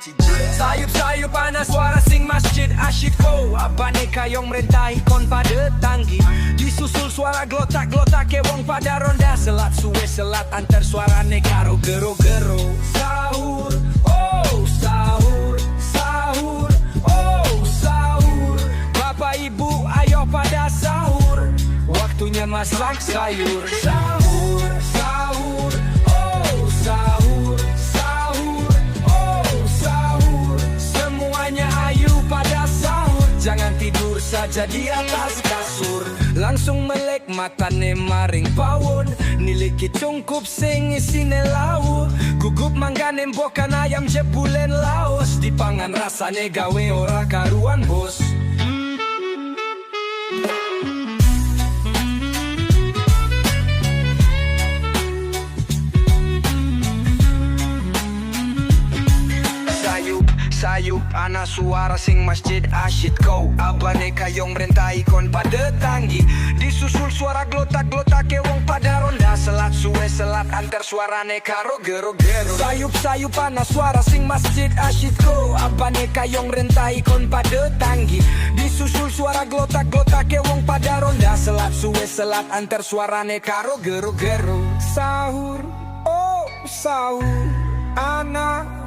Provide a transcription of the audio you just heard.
Sayup-sayup panas suara sing masjid asyik ko. Abane kayong merentahi kon pada tanggi. Disusul suara glotak-glotak ke wong pada ronda. Selat suwe selat antar suarane karo gero-gero. Sahur, oh sahur, sahur, oh sahur. Bapak ibu ayo pada sahur. Waktunya masak sayur. Sahur, sahur, oh sahur, sahur, oh sahur. Semuanya ayo pada sahur. Jangan tidur saja di atas kasur. Langsung melek matane maring pawon. Niliki cungkup sing isine lawu. Gugup manggane bokan ayam jebulen laos. Dipangan rasane gawe ora karuan bos. Sayup ana suara sing masjid asyik kau. Abane kayong rentai kon pada tanggi. Disusul suara glotak-glotak ke wong pada ronda. Selat suwe selat antar suarane karo gero-gero. Sayup ana suara sing masjid asyik kau. Abane kayong rentai kon pada tanggi. Disusul suara glotak-glotak ke wong pada ronda. Selat suwe selat antar suarane karo gero-gero. Sahur, oh sahur, anak